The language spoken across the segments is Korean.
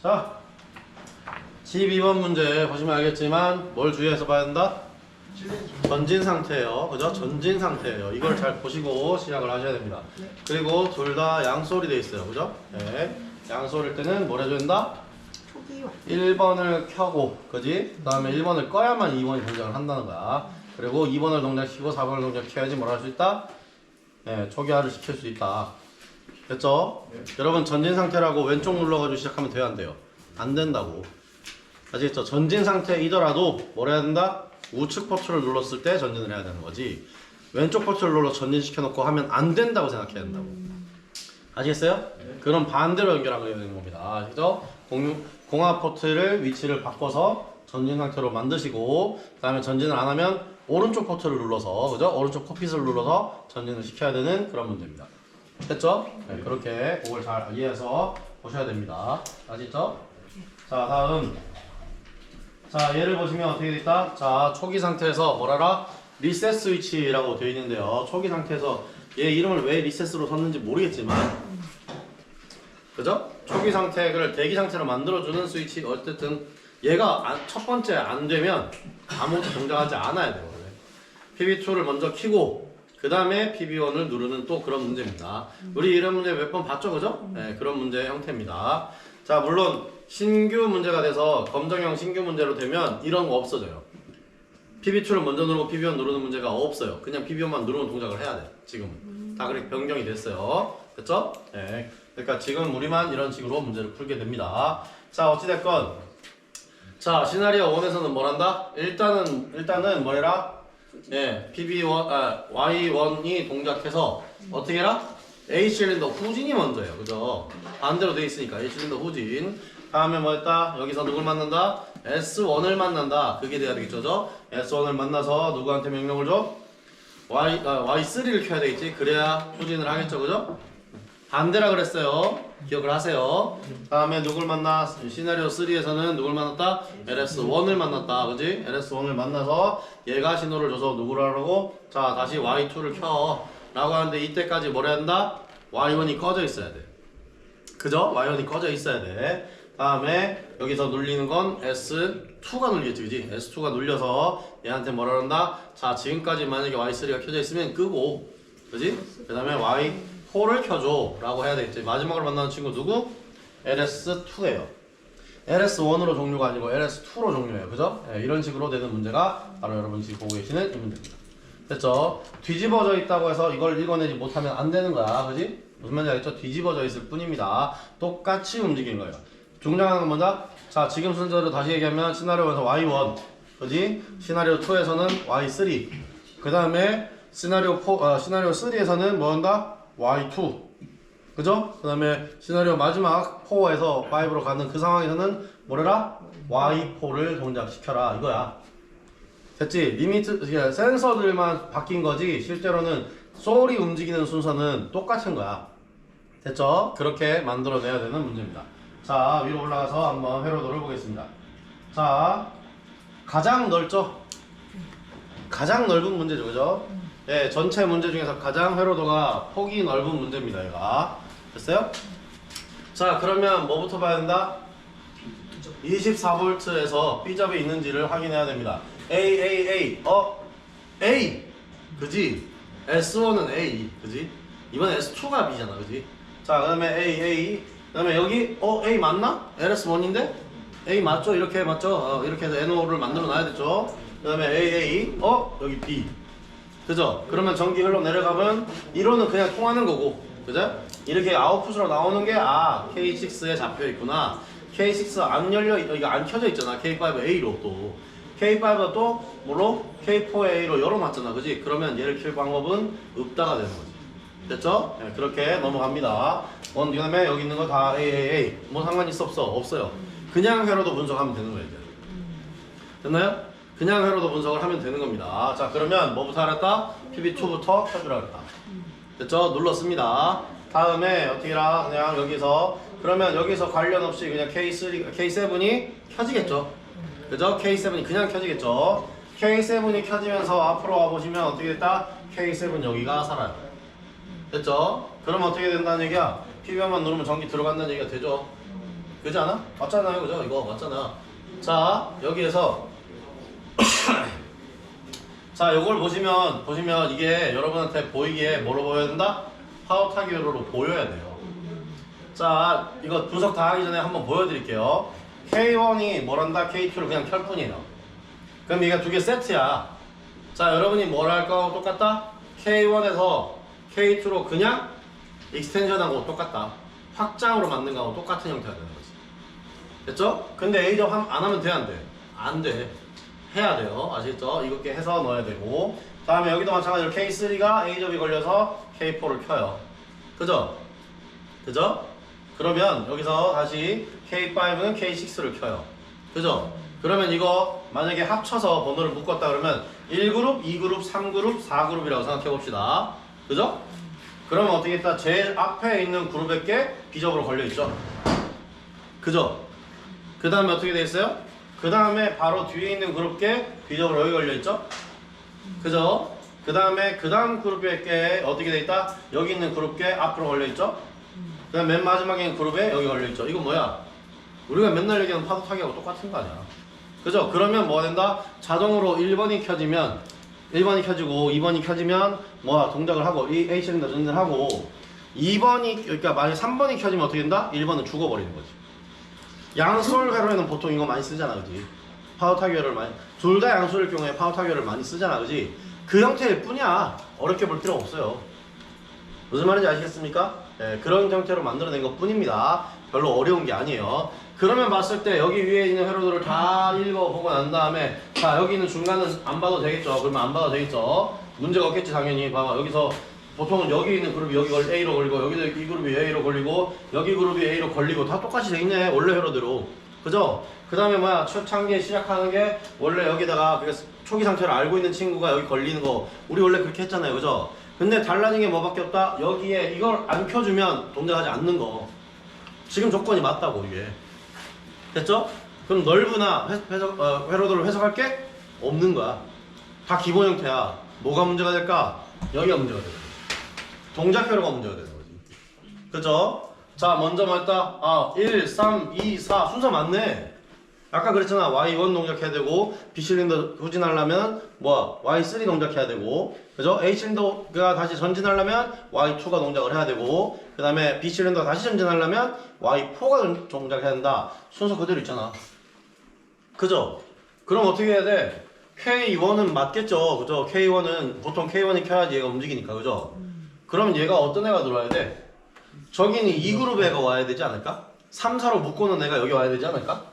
자, 12번 문제 보시면 알겠지만 뭘 주의해서 봐야 된다? 전진 상태예요. 그죠? 전진 상태예요. 이걸 잘 보시고 시작을 하셔야 됩니다. 그리고 둘 다 양소리 돼 있어요. 그죠? 네. 양소리일 때는 뭘 해줘야 된다? 1번을 켜고, 그지? 그 다음에 1번을 꺼야만 2번이 동작을 한다는 거야. 그리고 2번을 동작시키고 4번을 동작해야지 뭘 할 수 있다? 네, 초기화를 시킬 수 있다. 됐죠? 네. 여러분 전진 상태라고 왼쪽 눌러가지고 시작하면 돼요, 안 돼요? 안 된다고. 아시겠죠? 전진 상태이더라도 뭘 해야 된다? 우측 버튼을 눌렀을 때 전진을 해야 되는 거지. 왼쪽 버튼을 눌러 전진시켜놓고 하면 안 된다고 생각해야 된다고. 아시겠어요? 네. 그럼 반대로 연결하게 되는 겁니다. 아시죠? 공합 포트를 위치를 바꿔서 전진 상태로 만드시고, 그 다음에 전진을 안 하면 오른쪽 포트를 눌러서, 그죠? 오른쪽 커핏을 눌러서 전진을 시켜야 되는 그런 문제입니다. 됐죠? 네, 그렇게 그걸 잘 이해해서 보셔야 됩니다. 아시죠? 자, 다음. 자, 얘를 보시면 어떻게 돼 있다? 자, 초기 상태에서 뭐라라? 리셋 스위치라고 되어 있는데요. 초기 상태에서 얘 이름을 왜 리셋으로 썼는지 모르겠지만, 그죠? 초기 상태를 대기 상태로 만들어주는 스위치. 어쨌든 얘가 첫 번째 안 되면 아무것도 동작하지 않아야 돼요. 원래. PB2를 먼저 켜고 그 다음에 PB1을 누르는 또 그런 문제입니다. 우리 이런 문제 몇 번 봤죠, 그죠? 네, 그런 문제 형태입니다. 자, 물론 신규 문제가 돼서 검정형 신규 문제로 되면 이런 거 없어져요. PB2를 먼저 누르고 PB1 누르는 문제가 없어요. 그냥 PB1만 누르는 동작을 해야 돼. 지금은 다 그렇게 변경이 됐어요. 됐죠? 네. 그러니까 지금 우리만 이런 식으로 문제를 풀게 됩니다. 자, 어찌됐건 자, 시나리오 1에서는 뭘 한다? 일단은 뭐해라? 네, Y1이 동작해서 어떻게 해라? A 실린더 후진이 먼저예요. 그죠? 반대로 돼 있으니까 A 실린더 후진. 다음에 뭐 했다? 여기서 누굴 만난다? S1을 만난다. 그게 돼야 되겠죠? S1을 만나서 누구한테 명령을 줘? Y3를 켜야 되겠지? 그래야 후진을 하겠죠? 그죠? 반대라 그랬어요. 기억을 하세요. 다음에 누굴 만나? 시나리오 3에서는 누굴 만났다? LS1을 만났다. 그지? LS1을 만나서 얘가 신호를 줘서 누구를 하라고? 자, 다시 Y2를 켜. 라고 하는데 이때까지 뭘 해야 한다? Y1이 꺼져 있어야 돼. 그죠? Y1이 꺼져 있어야 돼. 다음에 여기서 눌리는 건 S2가 눌리겠지. 그지? S2가 눌려서 얘한테 뭐라 그런다? 자, 지금까지 만약에 Y3가 켜져 있으면 끄고, 그지? 그 다음에 Y4를 켜줘 라고 해야 되겠지. 마지막으로 만나는 친구 누구? LS2예요. LS1으로 종류가 아니고 LS2로 종류예요. 그죠? 네, 이런 식으로 되는 문제가 바로 여러분이 지금 보고 계시는 이 문제입니다. 됐죠? 뒤집어져 있다고 해서 이걸 읽어내지 못하면 안 되는 거야. 그지? 무슨 말인지 알겠죠? 뒤집어져 있을 뿐입니다. 똑같이 움직이는 거예요. 중요한 건 뭐냐? 자, 지금 순서로 다시 얘기하면 시나리오에서 Y1, 그지? 시나리오 2에서는 Y3, 그 다음에 시나리오 3에서는 뭐 한다? Y2, 그죠? 그 다음에 시나리오 마지막 4에서 5로 가는 그 상황에서는 뭐래라? Y4를 동작시켜라 이거야. 됐지? 리미트, 센서들만 바뀐 거지 실제로는 소울이 움직이는 순서는 똑같은 거야. 됐죠? 그렇게 만들어내야 되는 문제입니다. 자, 위로 올라가서 한번 회로도를 보겠습니다. 자, 가장 넓죠? 가장 넓은 문제죠, 그죠? 예, 전체 문제 중에서 가장 회로도가 폭이 넓은 문제입니다, 얘가. 됐어요? 자, 그러면 뭐부터 봐야 된다? 24V에서 B접이 있는지를 확인해야 됩니다. A. A! 그지? S1은 A, 그지? 이번 S2가 B잖아, 그지? 자, 그 다음에 A. 그 다음에 여기, A 맞나? LS1인데? A 맞죠? 이렇게 맞죠? 이렇게 해서 NO를 만들어 놔야겠죠? 그 다음에 A, 여기 B. 그죠? 그러면 전기 흘러 내려가면 이로는 그냥 통하는 거고, 그죠? 이렇게 아웃풋으로 나오는 게, K6에 잡혀 있구나. K6 안 열려, 이거 안 켜져 있잖아. K5A로 또. K5가 또, 뭐로? K4A로 열어놨잖아. 그지? 그러면 얘를 킬 방법은 없다가 되는 거지. 됐죠? 네, 그렇게 넘어갑니다. 그 다음에 여기 있는 거 다 A. 뭐 상관 있어? 없어요. 그냥 회로도 분석하면 되는 거예요, 이제. 됐나요? 그냥 회로도 분석을 하면 되는 겁니다. 자, 그러면 뭐부터 하랬다? PB2부터 켜주라 그랬다. 됐죠? 눌렀습니다. 다음에 어떻게 해라? 그냥 여기서, 그러면 여기서 관련 없이 그냥 K7이 켜지겠죠? 그죠? K7이 그냥 켜지겠죠? K7이 켜지면서 앞으로 와보시면 어떻게 됐다? K7 여기가 살아요. 됐죠? 그럼 어떻게 된다는 얘기야? PB1만 누르면 전기 들어간다는 얘기가 되죠? 그지 않아? 맞잖아요, 그죠? 이거 맞잖아. 자, 여기에서 자, 요걸 보시면 이게 여러분한테 보이기에 뭐로 보여야 된다? 파워 타결로 보여야 돼요. 자, 이거 분석 다 하기 전에 한번 보여드릴게요. K1이 뭐란다? K2를 그냥 켤 뿐이에요. 그럼 이게 두 개 세트야. 자, 여러분이 뭘 할까? 똑같다? K1에서 K2로 그냥 익스텐션하고 똑같다. 확장으로 만든 거하고 똑같은 형태가 되는 거지. 됐죠? 근데 A점 안 하면 돼, 안 돼? 안 돼. 해야 돼요. 아시겠죠? 이렇게 해서 넣어야 되고. 다음에 여기도 마찬가지로 K3가 A점이 걸려서 K4를 켜요. 그죠? 그죠? 그러면 여기서 다시 K5는 K6를 켜요. 그죠? 그러면 이거 만약에 합쳐서 번호를 묶었다 그러면 1그룹, 2그룹, 3그룹, 4그룹이라고 생각해 봅시다. 그죠? 그러면 어떻게 했다? 제일 앞에 있는 그룹에게 비접으로 걸려있죠. 그죠? 그 다음에 어떻게 돼 있어요? 그 다음에 바로 뒤에 있는 그룹께 비접으로 여기 걸려있죠. 그죠? 그 다음에 그 다음 그룹에 어떻게 돼 있다? 여기 있는 그룹께 앞으로 걸려있죠. 그 다음 맨 마지막에 있는 그룹에 여기 걸려있죠. 이건 뭐야? 우리가 맨날 얘기하는 파도 타기하고 똑같은 거 아니야. 그죠? 그러면 뭐가 된다? 자동으로 1번이 켜지면 1번이 켜지고 2번이 켜지면 뭐야? 동작을 하고 이 H실린더 전진을 하고 2번이 그러니까 만약 3번이 켜지면 어떻게 된다? 1번은 죽어버리는 거지. 양수월 회로에는 보통 이거 많이 쓰잖아, 그지? 파워 타결을 많이 둘 다 양수일 경우에 파워 타결을 많이 쓰잖아, 그지? 그 형태일 뿐이야. 어렵게 볼 필요 없어요. 무슨 말인지 아시겠습니까? 네, 그런 형태로 만들어낸 것 뿐입니다. 별로 어려운 게 아니에요. 그러면 봤을 때 여기 위에 있는 회로들을 다 읽어보고 난 다음에 자, 여기 있는 중간은 안 봐도 되겠죠. 그러면 안 봐도 되겠죠. 문제가 없겠지, 당연히. 봐봐, 여기서 보통은 여기 있는 그룹이 여기 A로 걸리고 여기도 이 그룹이 A로 걸리고 여기 그룹이 A로 걸리고 다 똑같이 돼 있네, 원래 회로대로. 그죠? 그 다음에 뭐야, 초창기에 시작하는 게 원래 여기다가 그래서 초기 상태를 알고 있는 친구가 여기 걸리는 거 우리 원래 그렇게 했잖아요, 그죠? 근데 달라진 게 뭐밖에 없다? 여기에 이걸 안 켜주면 동작하지 않는 거. 지금 조건이 맞다고, 이게. 됐죠? 그럼 넓으나 회로도를 해석할 게 없는 거야. 다 기본 형태야. 뭐가 문제가 될까? 여기가 문제가 되는 거지. 동작 회로가 문제가 되는 거지. 그죠? 자, 먼저 말했다. 1, 3, 2, 4 순서 맞네. 아까 그랬잖아. Y1 동작해야 되고 B실린더 후진하려면 뭐야? Y3 동작해야 되고, 그죠? A실린더가 다시 전진하려면 Y2가 동작을 해야 되고, 그 다음에 B실린더가 다시 전진하려면 Y4가 동작해야 된다. 순서 그대로 있잖아. 그죠? 그럼 어떻게 해야 돼? K1은 맞겠죠? 그죠? K1은 보통 K1이 켜야지 얘가 움직이니까, 그죠? 그러면 얘가 어떤 애가 들어와야 돼? 저기는 2그룹 애가 와야 되지 않을까? 3, 4로 묶어놓은 애가 여기 와야 되지 않을까?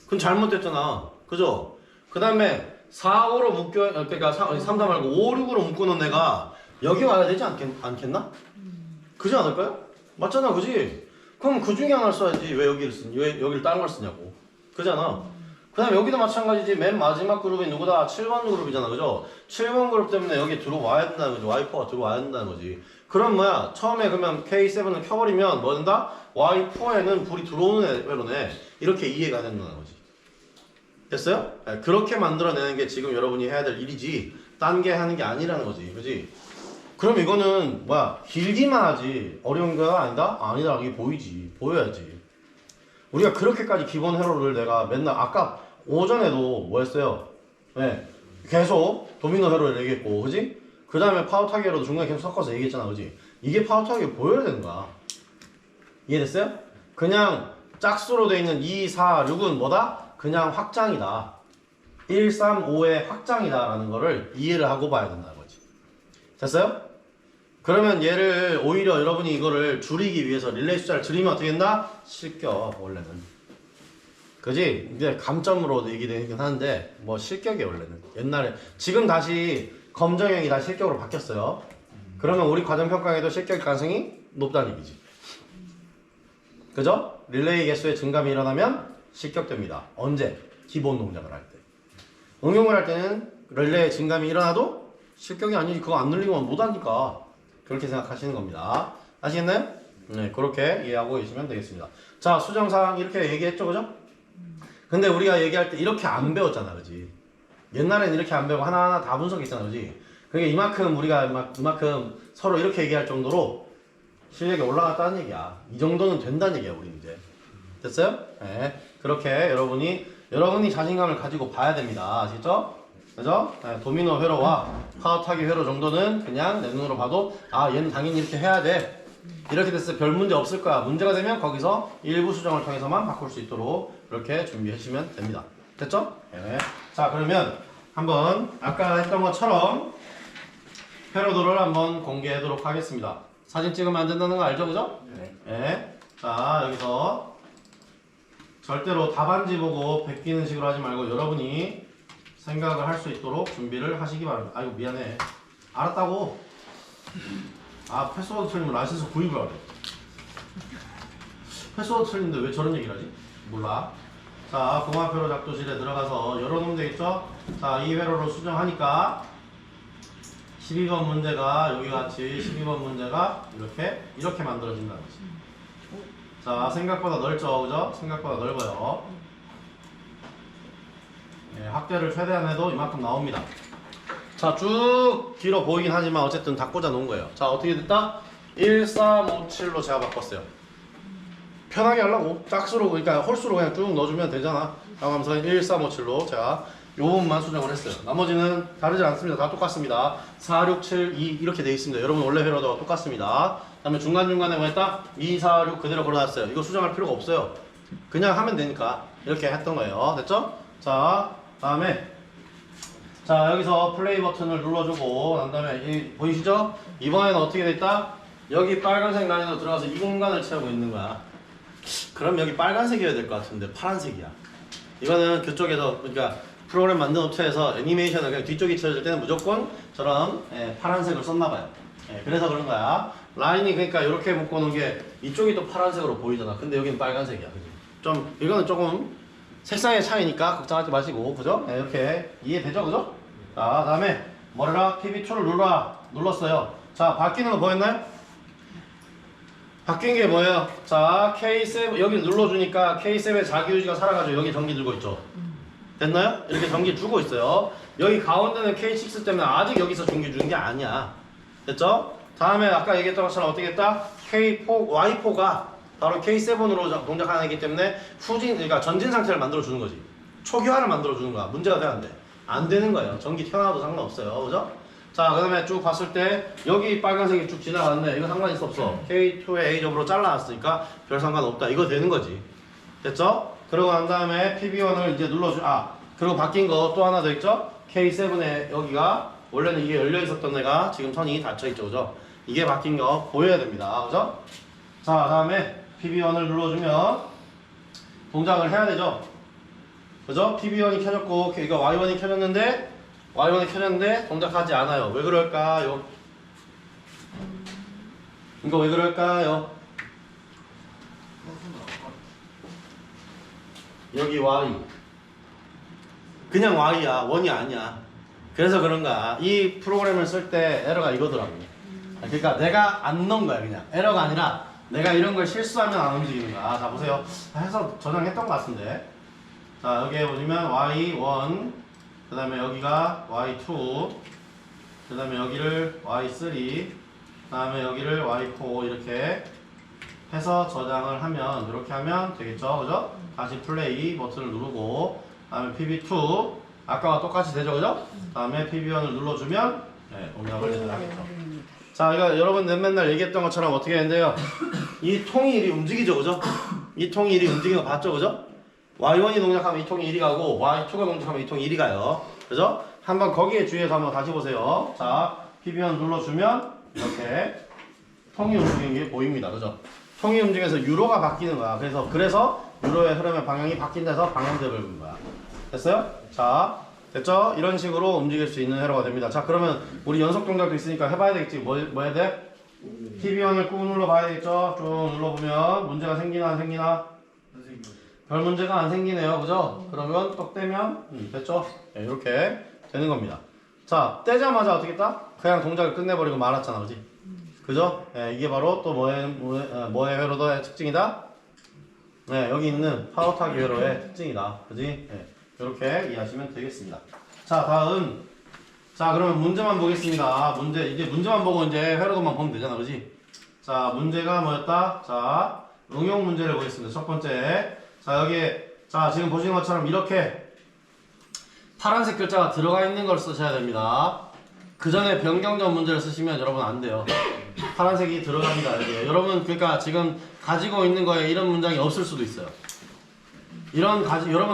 그건 잘못됐잖아. 그죠? 그 다음에 4, 5로 그러니까 3, 4 말고 5, 6으로 묶어놓은 애가 여기 와야 되지 않겠나? 그지 않을까요? 맞잖아, 그지? 그럼 그 중에 하나를 써야지. 왜 여기를 쓰니? 왜 여기를 다른 걸 쓰냐고. 그잖아. 그 다음에 여기도 마찬가지지. 맨 마지막 그룹이 누구다? 7번 그룹이잖아, 그죠? 7번 그룹 때문에 여기 들어와야 된다는 거지. Y4가 들어와야 된다는 거지. 그럼 뭐야? 처음에 그러면 K7을 켜버리면 뭐 된다? Y4에는 불이 들어오는 회로네. 이렇게 이해가 된다는 거지. 됐어요? 네, 그렇게 만들어내는 게 지금 여러분이 해야 될 일이지 딴 게 하는 게 아니라는 거지, 그지? 그럼 이거는 뭐야, 길기만 하지 어려운 거 아니다? 아니다, 이게 보이지, 보여야지. 우리가 그렇게까지 기본 회로를 내가 맨날 아까 오전에도 뭐 했어요? 네, 계속 도미노 회로를 얘기했고, 그지? 그 다음에 파워 타기 회로도 중간에 계속 섞어서 얘기했잖아, 그지? 이게 파워 타기 보여야 되는 거야. 이해됐어요? 그냥 짝수로 돼 있는 2, 4, 6은 뭐다? 그냥 확장이다. 1, 3, 5의 확장이다 라는 거를 이해를 하고 봐야 된다는 거지. 됐어요? 그러면 얘를 오히려 여러분이 이거를 줄이기 위해서 릴레이 숫자를 줄이면 어떻게 된다? 실격, 원래는. 그지? 이제 감점으로 얘기되긴 하는데 뭐 실격이 원래는. 옛날에 지금 다시 검정형이 다시 실격으로 바뀌었어요. 그러면 우리 과정평가에도 실격 가능성이 높다는 얘기지. 그죠? 릴레이 개수의 증감이 일어나면 실격됩니다. 언제? 기본 동작을 할 때. 응용을 할 때는 릴레이 증감이 일어나도 실격이 아니지. 그거 안 늘리면 못하니까. 그렇게 생각하시는 겁니다. 아시겠나요? 네, 그렇게 이해하고 계시면 되겠습니다. 자, 수정사항 이렇게 얘기했죠, 그죠? 근데 우리가 얘기할 때 이렇게 안 배웠잖아, 그지? 옛날엔 이렇게 안 배우고 하나하나 다 분석했잖아, 그지? 그게 이만큼 우리가 이만큼 서로 이렇게 얘기할 정도로 실력이 올라갔다는 얘기야. 이 정도는 된다는 얘기야, 우리 이제. 됐어요? 네. 그렇게 여러분이 자신감을 가지고 봐야 됩니다. 아시죠? 그죠? 네, 도미노 회로와 파워타기 회로 정도는 그냥 내 눈으로 봐도 아 얘는 당연히 이렇게 해야 돼. 이렇게 됐을 때 별 문제 없을 거야. 문제가 되면 거기서 일부 수정을 통해서만 바꿀 수 있도록 이렇게 준비해 주시면 됩니다. 됐죠? 네. 자 그러면 한번 아까 했던 것처럼 회로도를 한번 공개하도록 하겠습니다. 사진 찍으면 안 된다는 거 알죠? 그죠? 네. 자 여기서 절대로 답안지 보고 베끼는 식으로 하지 말고 여러분이 생각을 할 수 있도록 준비를 하시기 바랍니다. 아이고 미안해. 알았다고. 아 패스워드 틀리면 라이센스 구입을 하래. 패스워드 틀린데 왜 저런 얘기를 하지? 몰라. 자 공화표로 작도실에 들어가서 열어놓으면 되겠죠? 자 이 회로를 수정하니까 12번 문제가 여기 같이 12번 문제가 이렇게 만들어진다는 거지. 자 생각보다 넓죠 그죠? 생각보다 넓어요. 네, 확대를 최대한 해도 이만큼 나옵니다. 자 쭉 길어 보이긴 하지만 어쨌든 다 꽂아 놓은 거예요. 자 어떻게 됐다? 1357로 제가 바꿨어요. 편하게 하려고 짝수로 그러니까 홀수로 그냥 쭉 넣어주면 되잖아 라고 하면서 1357로 제가 요 부분만 수정을 했어요. 나머지는 다르지 않습니다. 다 똑같습니다. 4, 6, 7, 2 이렇게 돼 있습니다. 여러분 원래 회로도 똑같습니다. 그 다음에 중간중간에 뭐 했다? 2, 4, 6 그대로 걸어놨어요. 이거 수정할 필요가 없어요. 그냥 하면 되니까 이렇게 했던 거예요. 됐죠? 자 다음에 자 여기서 플레이 버튼을 눌러주고 난 다음에 보이시죠? 이번에는 어떻게 됐다? 여기 빨간색 라인으로 들어가서 이 공간을 채우고 있는 거야. 그럼 여기 빨간색이어야 될 것 같은데 파란색이야. 이거는 그쪽에서 그러니까 프로그램 만든 업체에서 애니메이션을 그냥 뒤쪽에 채워줄 때는 무조건 저런 파란색을 썼나봐요. 그래서 그런 거야. 라인이 그러니까 이렇게 묶어놓은 게 이쪽이 또 파란색으로 보이잖아. 근데 여기는 빨간색이야. 그지? 좀 이거는 조금 색상의 차이니까 걱정하지 마시고 그죠? 이렇게 이해되죠? 그죠? 자 다음에 뭐래라? PB2를 눌렀어요. 자 바뀌는 거 보였나요? 바뀐 게 뭐예요? 자 K7 여기 눌러주니까 K7의 자기유지가 살아가지고 여기 전기 들고 있죠. 됐나요? 이렇게 전기 주고 있어요. 여기 가운데는 K6 때문에 아직 여기서 전기 주는 게 아니야. 됐죠? 다음에 아까 얘기했던 것처럼 어떻게 했다? K4, Y4가 바로 K7으로 동작하는 애기 때문에 그러니까 전진 상태를 만들어 주는 거지. 초기화를 만들어 주는 거야. 문제가 돼 안 돼? 안 되는 거예요. 전기 튀어나와도 상관없어요. 그죠? 자, 그 다음에 쭉 봤을 때 여기 빨간색이 쭉 지나가는데 이거 상관 없어. K2의 A접으로 잘라놨으니까 별 상관없다. 이거 되는 거지. 됐죠? 그러고 난 다음에 PB1을 이제 그리고 바뀐 거 또 하나 더 있죠? K7에 여기가 원래는 이게 열려 있었던 애가 지금 선이 닫혀 있죠. 그죠? 이게 바뀐 거 보여야 됩니다. 그죠? 자, 다음에 PB1을 눌러주면 동작을 해야 되죠? 그죠? PB1이 켜졌고 이거 Y1이 켜졌는데 동작하지 않아요. 왜 그럴까요? 이거 왜 그럴까요? 여기 Y 그냥 Y야. 원이 아니야. 그래서 그런가. 이 프로그램을 쓸 때 에러가 이거더라고. 그러니까 내가 안 넣은 거야 그냥. 에러가 아니라 내가 이런 걸 실수하면 안 움직이는 거야. 자 보세요. 해서 저장했던 것 같은데. 자 여기에 보시면 Y1 그 다음에 여기가 Y2 그 다음에 여기를 Y3 그 다음에 여기를 Y4 이렇게 해서 저장을 하면 이렇게 하면 되겠죠. 그죠? 다시 플레이 버튼을 누르고 그 다음에 PB2 아까와 똑같이 되죠. 그죠? 그 다음에 PB1을 눌러주면 동작을 제대로 하겠죠. 자 이거 여러분 맨날 얘기했던 것처럼 어떻게 되는데요. 이 통이 이리 움직이죠. 그죠? 이 통이 이리 움직이는 거 봤죠. 그죠? Y1이 동작하면 이 통이 이리 가고 Y2가 동작하면 이 통이 이리 가요. 그죠? 한번 거기에 주의해서 한번 다시 보세요. 자, PB1 눌러주면 이렇게 통이 움직이는 게 보입니다. 그죠? 통이 움직여서 유로가 바뀌는 거야. 그래서 유로의 흐름의 방향이 바뀐다서 방향제를 본 거야. 됐어요? 자, 됐죠? 이런 식으로 움직일 수 있는 회로가 됩니다. 자, 그러면 우리 연속 동작도 있으니까 해봐야 되겠지. 뭐 해야 돼? PB1을 꾹 눌러봐야 되겠죠? 쭉 눌러보면 문제가 생기나 안 생기나? 별 문제가 안 생기네요. 그죠? 그러면 똑 떼면 됐죠? 네, 이렇게 되는 겁니다. 자, 떼자마자 어떻게 했다? 그냥 동작을 끝내버리고 말았잖아. 그지? 그죠? 네, 이게 바로 또 뭐의 회로도의 특징이다? 네, 여기 있는 파워타기 회로의 특징이다. 그지? 네, 이렇게 이해하시면 되겠습니다. 자, 다음. 자, 그러면 문제만 보겠습니다. 이제 문제만 보고 이제 회로도만 보면 되잖아. 그지? 자, 문제가 뭐였다? 자, 응용 문제를 보겠습니다. 첫 번째. 자 여기에 자 지금 보시는 것처럼 이렇게 파란색 글자가 들어가 있는 걸 쓰셔야 됩니다. 그 전에 변경점 문제를 쓰시면 여러분 안 돼요. 파란색이 들어갑니다. 여기에. 여러분 그러니까 지금 가지고 있는 거에 이런 문장이 없을 수도 있어요. 여러분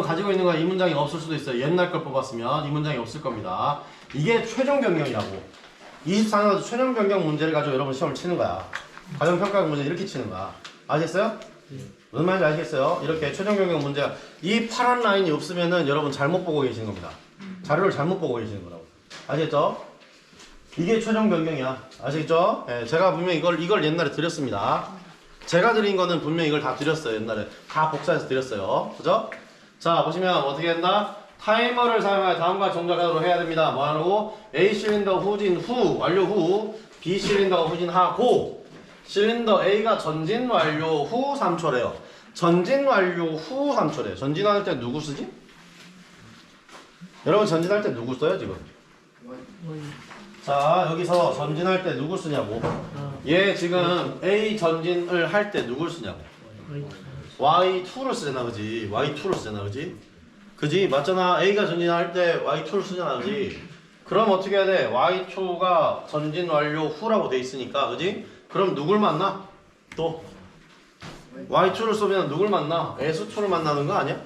가지고 있는 거에 이 문장이 없을 수도 있어요. 옛날 걸 뽑았으면 이 문장이 없을 겁니다. 이게 최종 변경이라고. 24년도 최종 변경 문제를 가지고 여러분 시험을 치는 거야. 가정평가 문제 이렇게 치는 거야. 아시겠어요? 무슨 말인지 아시겠어요? 이렇게 최종 변경 문제가 이 파란 라인이 없으면은 여러분 잘못 보고 계시는 겁니다. 자료를 잘못 보고 계시는 거라고. 아시겠죠? 이게 최종 변경이야. 아시겠죠? 예, 제가 분명 이걸 옛날에 드렸습니다. 제가 드린 거는 분명 이걸 다 드렸어요. 옛날에 다 복사해서 드렸어요. 그죠? 자 보시면 어떻게 된다? 타이머를 사용하여 다음과 동작하도록 해야 됩니다. 뭐 하라고? A 실린더 후진 후 완료 후 B 실린더가 후진하고 실린더 A가 전진 완료 후 3초래요. 전진 완료 후 3초래요. 전진할 때 누구 쓰지? 여러분 전진할 때 누구 써요 지금? 자 여기서 전진할 때 누구 쓰냐고. 얘 지금 A 전진을 할 때 누굴 쓰냐고. Y2를 쓰잖아 그지? Y2를 쓰잖아 그지? 그지? 맞잖아. A가 전진할 때 Y2를 쓰잖아 그지? 그럼 어떻게 해야 돼? Y2가 전진 완료 후라고 돼 있으니까 그지? 그럼 누굴 만나? 또 Y2를 쏘면 누굴 만나? S2를 만나는 거 아니야?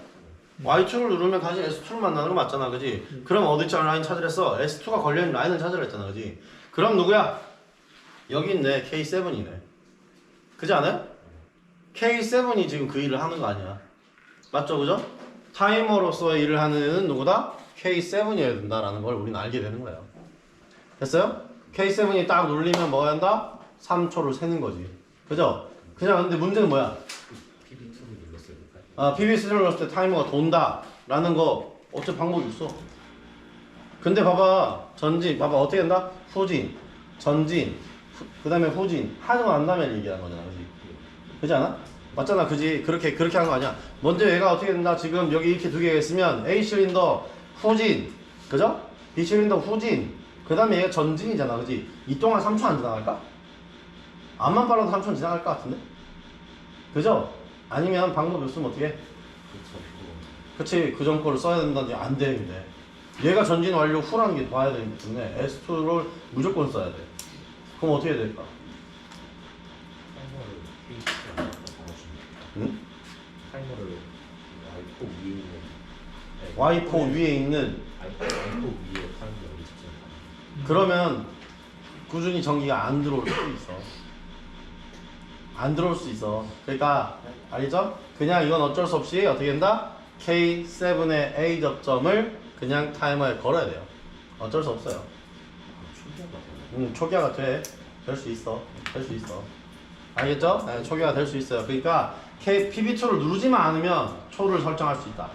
Y2를 누르면 다시 S2를 만나는 거 맞잖아 그지? 그럼 어디 쪽 라인 찾으랬어? S2가 걸려있는 라인을 찾으라 했잖아 그지? 그럼 누구야? 여기 있네. K7이네. 그지 않아요? K7이 지금 그 일을 하는 거 아니야. 맞죠 그죠? 타이머로서의 일을 하는 애는 누구다? K7이어야 된다라는 걸 우리는 알게 되는 거예요. 됐어요? K7이 딱 눌리면 뭐 한다? 3초를 세는 거지. 그죠? 그냥 근데 문제는 뭐야? PB2를 눌렀을 때 타이머가 돈다 라는 거 어째 방법이 있어. 근데 봐봐. 전진 봐봐 어떻게 된다? 후진 전진 그 다음에 후진 하고 난 다음에 얘기하는 거잖아 그지? 그지 않아? 맞잖아 그지? 그렇게 하는 거 아니야. 먼저 얘가 어떻게 된다? 지금 여기 이렇게 두 개가 있으면 A 실린더 후진 그죠? B 실린더 후진 그 다음에 얘가 전진이잖아 그지? 이 동안 3초 안 지나갈까? 암만 빨라도 3초는 지나갈 것 같은데? 그죠? 아니면 방법이 없으면 어떻게 해? 그치 그 전 거를 써야 된다는데 안 돼. 근데 얘가 전진 완료 후라는 게 봐야 되기 때문에 S2를 무조건 써야 돼. 그럼 어떻게 해야 될까? 응? 타이머를 Y4 위에 있는 Y4 위에 타이머를 직접 그러면 꾸준히 전기가 안 들어올 수 있어. 안 들어올 수 있어. 그러니까 알겠죠? 그냥 이건 어쩔 수 없이 어떻게 된다? K7의 A 접점을 그냥 타이머에 걸어야 돼요. 어쩔 수 없어요. 초기화가 돼. 될 수 있어. 될 수 있어. 알겠죠? 네, 초기화가 될 수 있어요. 그러니까 PB2를 누르지만 않으면 초를 설정할 수 있다.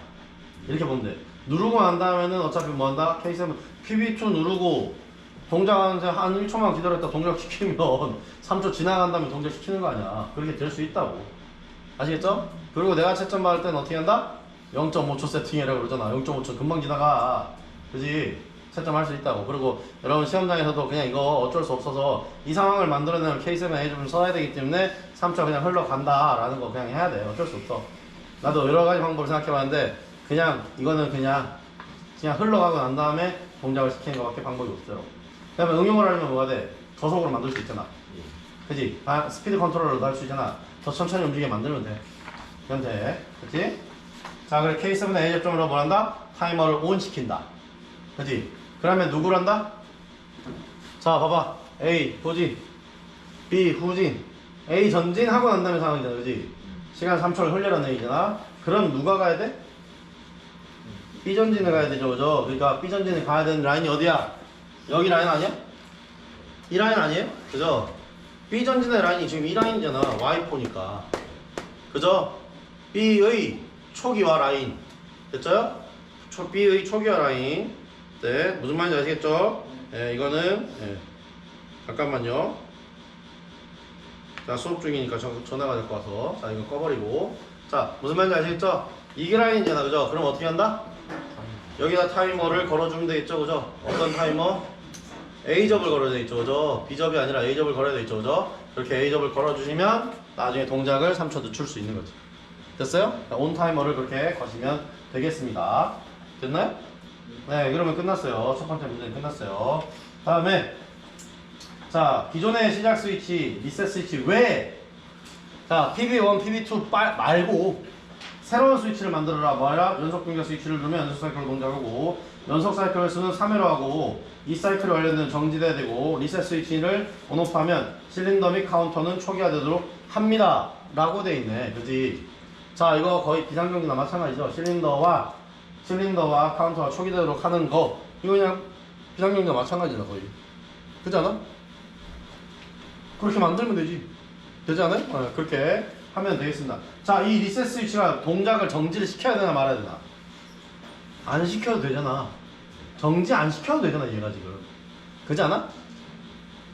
이렇게 보면 돼. 누르고 난 다음에는 어차피 뭐 한다? K7 PB2 누르고 동작하는데 한 1초만 기다렸다 동작시키면 3초 지나간 다음에 동작시키는 거 아니야. 그렇게 될 수 있다고. 아시겠죠? 그리고 내가 채점 받을 때는 어떻게 한다? 0.5초 세팅이라고 그러잖아. 0.5초 금방 지나가. 그지? 채점할 수 있다고. 그리고 여러분 시험장에서도 그냥 이거 어쩔 수 없어서 이 상황을 만들어내면 K7A 좀 써야 되기 때문에 3초 그냥 흘러간다 라는 거 그냥 해야 돼. 어쩔 수 없어. 나도 여러 가지 방법을 생각해봤는데 그냥 이거는 그냥 흘러가고 난 다음에 동작을 시키는 것밖에 방법이 없어요. 그 다음에 응용을 하려면 뭐가 돼? 저속으로 만들 수 있잖아. 그지? 스피드 컨트롤러도 할 수 있잖아. 더 천천히 움직이게 만들면 돼. 그럼 돼. 그치? 자, 그래 K7의 A 접점으로 뭘 한다? 타이머를 ON 시킨다. 그치? 그러면 누구를 한다? 자, 봐봐. A 후진, B 후진, A 전진하고 난 다음에 상황이잖아. 그치? 시간 3초를 흘려라는 얘기잖아. 그럼 누가 가야 돼? B 전진에 가야 되죠. 그죠? 그러니까 B 전진에 가야 되는 라인이 어디야? 여기 라인 아니야? 이 라인 아니에요? 그죠? B 전진의 라인이 지금 이 라인이잖아. Y4니까. 그죠? B의 초기화 라인. 됐죠? B의 초기화 라인. 네, 무슨 말인지 아시겠죠? 네, 이거는 네. 잠깐만요. 자, 수업 중이니까 전화가 될 것 같아서 자, 이거 꺼버리고. 자, 무슨 말인지 아시겠죠? 이게 라인이잖아. 그죠? 그럼 어떻게 한다? 여기다 타이머를 걸어주면 되겠죠? 그죠? 어떤 타이머? A접을 걸어야 되겠죠? 그죠? B접이 아니라 A접을 걸어야 되겠죠? 그죠? 그렇게 A접을 걸어주시면 나중에 동작을 3초 늦출 수 있는 거지. 됐어요? 온 타이머를 그렇게 거시면 되겠습니다. 됐나요? 네, 그러면 끝났어요. 첫 번째 문제는 끝났어요. 다음에 자, 기존의 시작 스위치, 리셋 스위치 외에 자, PB1, PB2 말고 새로운 스위치를 만들어라. 뭐라? 연속 동작 스위치를 누르면 연속 사이클로 동작하고 연속 사이클 수는 3회로 하고 이 사이클에 관련된 정지돼야 되고 리셋 스위치를 온오프하면 실린더 및 카운터는 초기화되도록 합니다. 라고 돼 있네. 그지? 자, 이거 거의 비상경기나 마찬가지죠. 실린더와 카운터가 초기화되도록 하는 거 이거 그냥 비상경기나 마찬가지다 거의. 그렇지 않아? 그렇게 만들면 되지. 되지 않아요? 네, 그렇게 하면 되겠습니다. 자, 이 리셋 스위치가 동작을 정지를 시켜야 되나 말아야 되나? 안 시켜도 되잖아. 정지 안 시켜도 되잖아, 얘가 지금. 그렇지 않아?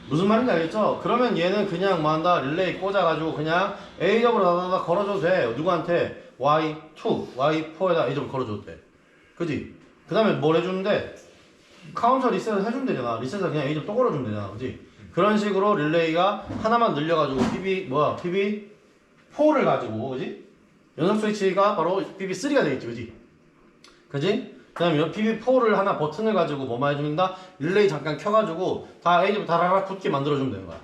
무슨 말인지 알겠죠? 그러면 얘는 그냥 뭐 한다? 릴레이 꽂아가지고 그냥 A점으로 다다다 걸어줘도 돼. 누구한테? Y2, Y4에다 A점 걸어줘도 돼. 그지? 그 다음에 뭘 해주면 돼? 카운터 리셋을 해주면 되잖아. 리셋을 그냥 A점 또 걸어주면 되잖아. 그지? 그런 식으로 릴레이가 하나만 늘려가지고 PB4를 가지고, 그지? 연속 스위치가 바로 PB3가 되겠지, 그지? 그지? 그 다음에 PB4를 하나 버튼을 가지고 뭐만 해줍니다? 릴레이 잠깐 켜가지고 다 A점 다라락 붙게 만들어주면 되는 거야.